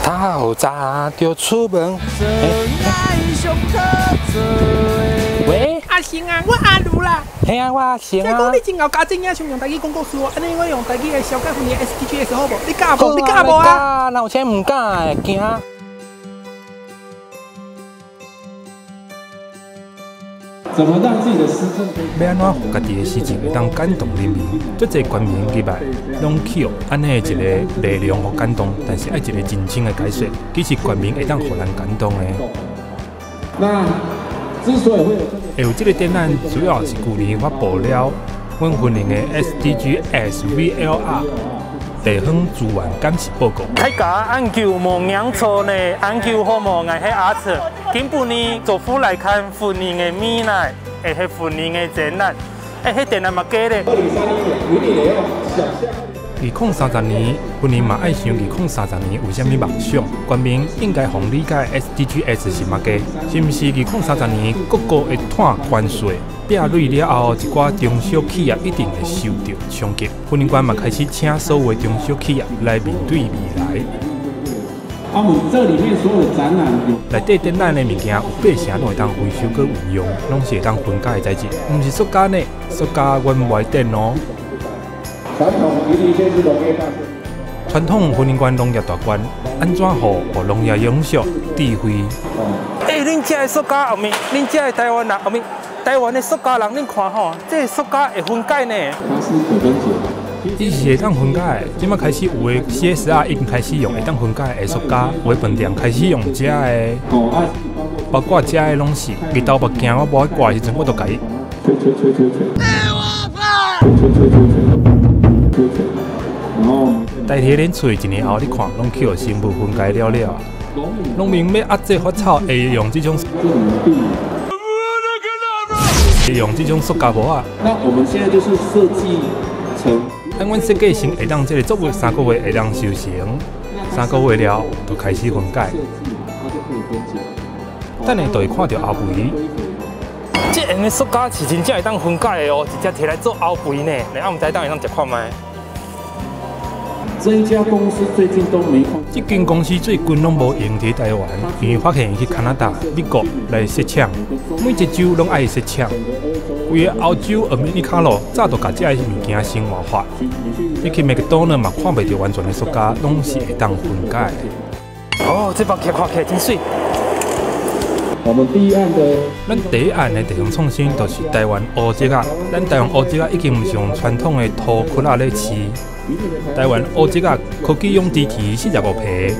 透早就出门。喂，阿成啊，我阿如啦。嘿啊，我阿成啊。听讲你真后家政啊，想用台语广告词哦，安尼我用台语来小解分你 SDGs 好无？你敢无？你敢无啊？那有钱唔敢诶，惊。 怎么让自己的施政？要安怎互家己的施政会当感动人民？足侪官员入来，拢去哦，安尼一个内容互感动，但是爱一个真情的解说，其实官员会当互人感动的。那之所以会有这个展览，主要是去年发布了阮云林的 SDGs VLR 地方资源检视报告。海家按求无名错呢，按求好无爱迄阿册。今半年做夫来看云林的米奶，会迄云林的展览，迄展览嘛假咧。2030年，云林也要想象。 2030年，云林嘛爱想2030年有啥物梦想？官民应该互理解 SDGs 是嘛个？是毋是2030年各国会摊关税？ 壁垒了后，一寡中小企业一定会受到冲击。云林县嘛开始请所有中小企业来面对未来。我们这里面所有的展览，内底展览的物件有80%拢会当回收佮运用，拢是会当分解的材质，毋是塑胶呢，塑胶原袂电哦。传统云林县是农业大县。传统云林县农业大县，安怎互农业永续智慧？恁遮的塑胶后面，恁遮的台湾人后面。 台湾的塑胶人，恁看吼，这塑胶会分解呢。它是可分解，伊是会当分解的。即摆开始有的 CSR 已经开始用会当分解的塑胶，有的饭店开始用遮的，包括遮的拢是。日头目镜我无爱挂的时阵，我都甲伊吹。然后代替恁喙1年后，你看拢去互生物分解了了。农民要压制发草，会用这种。 用这种塑胶膜啊！那我们现在就是设计成，按阮设计成会当这个作物3个月会当收成，3个月了就开始分解。等下就会看到后肥。这样的塑胶是真正会当分解的哦，直接摕来做后肥呢。你阿唔知当会当食看卖？ 这一家公司最近都没空。这间公司最近拢无用伫台湾，因为发现去加拿大、美国来设厂，每一州拢爱设厂。规个欧洲、欧美卡咯，早就甲这个物件生活化。你去麦当劳嘛，看袂到完全的塑胶，拢是会当分解的。哦，这包起看起来真水。我们第一案的，咱第一案的地方创新就是台湾乌节啊。咱台湾乌节啊已经毋是用传统的土壳仔咧饲。 台湾乌节啊，可以用支持45皮，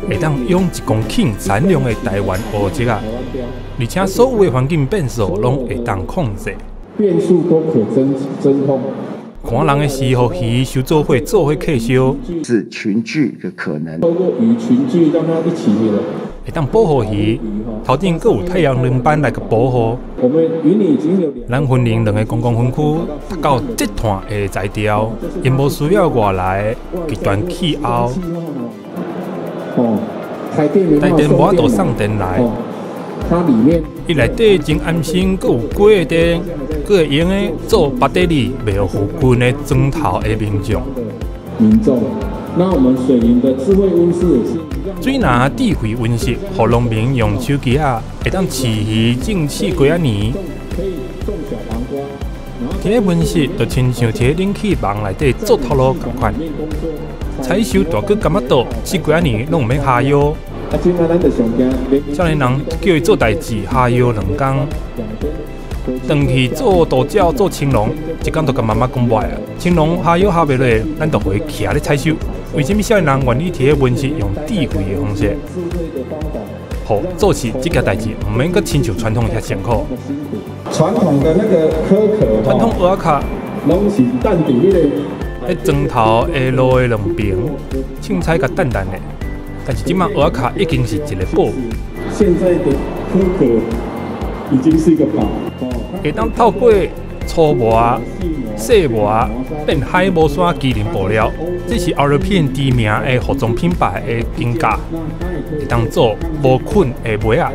会当用1公顷产量的台湾乌节啊，而且所有的环境变数拢会当控制，变数都可真空。看人的时候，鱼收做伙客销，是群聚的可能。透过与群聚让它一起了，会当保护鱼。头顶阁有太阳能板来个保护。我们云林已经有咱云林2个公共分区达到集团的材料，因无需要外来极端气候。台电无法度送电来。它里面伊内底真安心，阁有几个电，阁会用的做别地里袂有附近的砖头的民众。那我们水银的智慧温室也是。水拿智慧温室，互农民用手机啊，会当饲鱼种4几年。可以种小黄瓜。这个温室就亲像一个冷气房内底做头路同款，采收大果柑仔豆4几年拢毋免下药。少年人叫伊做代志，下药2工。转去做稻角、做青龙，一工就甲妈妈讲坏啊。青龙下药下袂落，咱就回徛咧采收。为什么少年人愿意摕个温室用智慧的方式，好做起这件代志，毋免阁亲像传统遐辛苦。传统的那个壳壳，传统蚵仔壳，拢是淡伫迄个砖头下路的两边，凊彩甲淡淡的。但是即马蚵仔壳已经是一个宝。现在的壳壳已经是一个宝。会当透过粗磨、细磨变海无山机能布料，这是欧罗片知名的服装品牌的定价，会当做无菌的袜仔。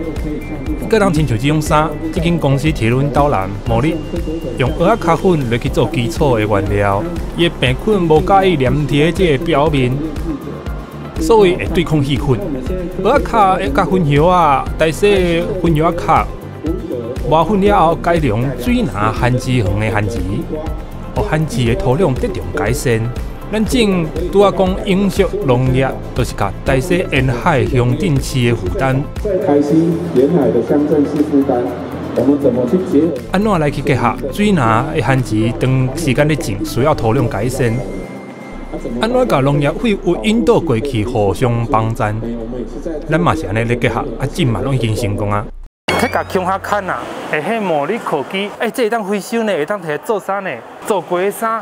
个人亲像这种衫，这间公司提阮斗南毛利，用蚵仔壳粉来去做基础的原料，伊的病菌无介意粘贴这个表面。所以会对抗细菌。蚵仔壳会甲混淆啊，代谢混淆壳，磨粉了后改良水拿旱殖园的旱殖，互旱殖的土壤得到改善。咱种拄仔讲永续农业，就是甲代谢沿海乡镇市的负担。开心沿海的乡镇市负担。我们怎么去结合？安怎来去结合水拿的旱殖，长时间的种需要土壤改善？安怎甲农业废物引导过去，互相帮衬？咱嘛是安尼咧结合，种嘛拢已经成功啊！迄甲乡下砍啊，会迄茉莉科技，这会当回收呢，会当摕来做衫呢，做过的衫，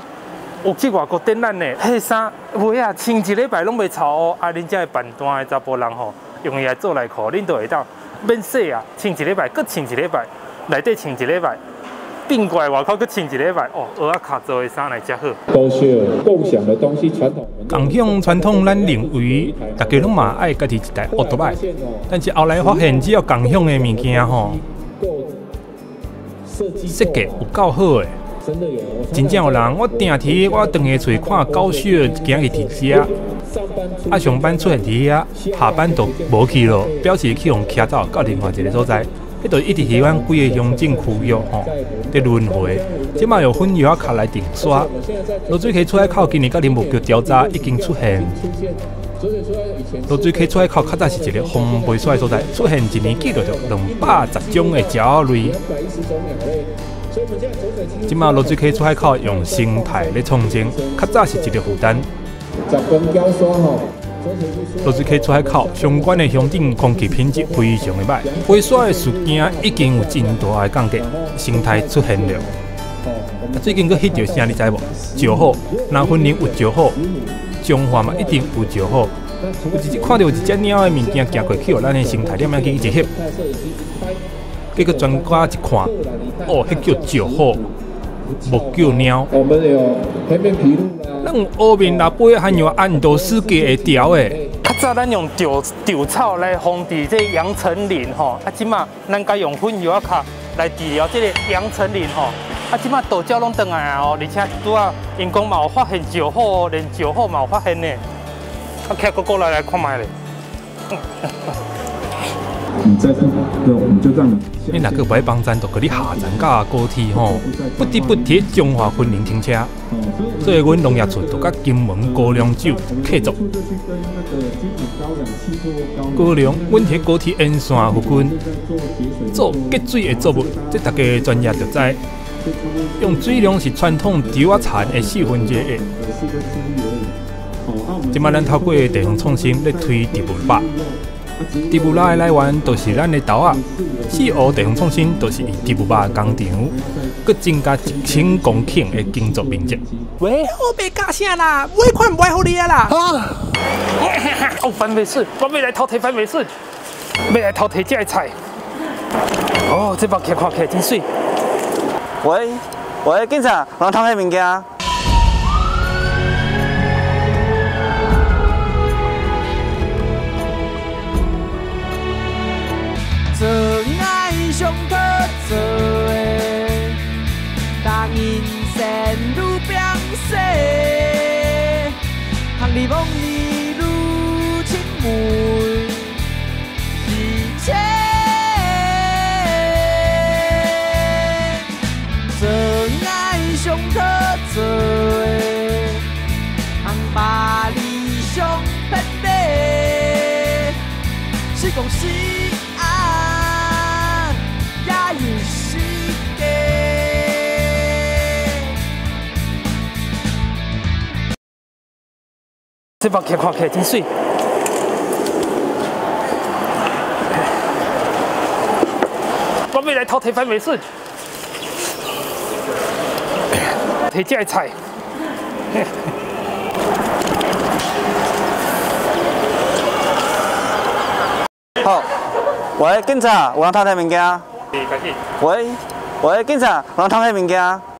有去外国展览呢，迄衫袂啊，穿一礼拜拢袂臭哦。恁遮的办单的查甫人吼，用伊来做内裤，恁就会当免洗啊，穿一礼拜，搁穿一礼拜。内底穿一礼拜，并过来外口搁穿一礼拜，哦，蚵仔壳做的衫来遮好。都是共享的东西，传统。共享传统，咱认为大家拢嘛爱家己一台奥多麦，但是后来发现，只要共享的物件吼，设计有够好的，真正有人我定题我长下厝看狗血一件去伫遮，上班出现伫遐，下班就无去咯，表示去用骑走到另外一个所在。迄就一直伫阮规个乡镇区域吼，伫轮回。即马用粉蚵仔壳来定刷，罗水溪出海口今年甲林务局调查已经出现。罗水溪出海口较早是一个烘焙出来所在，出现一年记录着210种的鸟类。即马罗水溪出海口用生态咧创新，较早是一个负担。罗水溪出海口相关的乡镇空气品质非常的歹，飞沙的事件已经有真大的降低，生态出现了。最近佫翕到啥你知无？石虎，若分林有石虎，彰化嘛一定有石虎。有看到一只鸟的物件行过去，咱的生态点样去一翕，结果专家一看，哦，迄叫石虎，无叫鸟。我们有黑面琵鹭啦。咱有乌面腊八，还有安度世界的条诶。较早咱用稻草来防治这阳澄林吼，即马咱该用粉蚵仔壳来治疗这个阳澄林吼。即马稻鸟拢转来啊哦，而且拄啊因讲嘛有发现石虎哦，连石虎嘛有发现呢。徛过来看卖咧。你再你就这样。你若个不爱帮衬，就给你下站甲高铁吼，不得不提中华分林停车。所以，阮农业处就甲金门高粱酒合作。高粱，阮伫高铁沿线附近做结水的作物，这大家专业就知。用水量是传统稻仔田的4分之1。即摆咱透过地方创新咧推植物肉。植物肉的来源就是咱的豆仔，4湖地方创新就是以植物肉工厂，佮增加1000公顷的耕作面积。喂，我别加啥啦，尾款唔爱好你啊啦。哦，番麦笋，我要来偷摕番麦笋，要来偷摕这个菜。哦，这包看起来真水。喂，警察，人偷迄物件。做爱上可做的，当人生愈变细，通你望你愈亲密，一切。做爱上可做的，通把理想偏离，是讲是。这包看起来真水。我要来偷摕番麦笋，摕这个菜。好，喂，警察，有人偷摕物件？喂，警察，有人偷摕物件？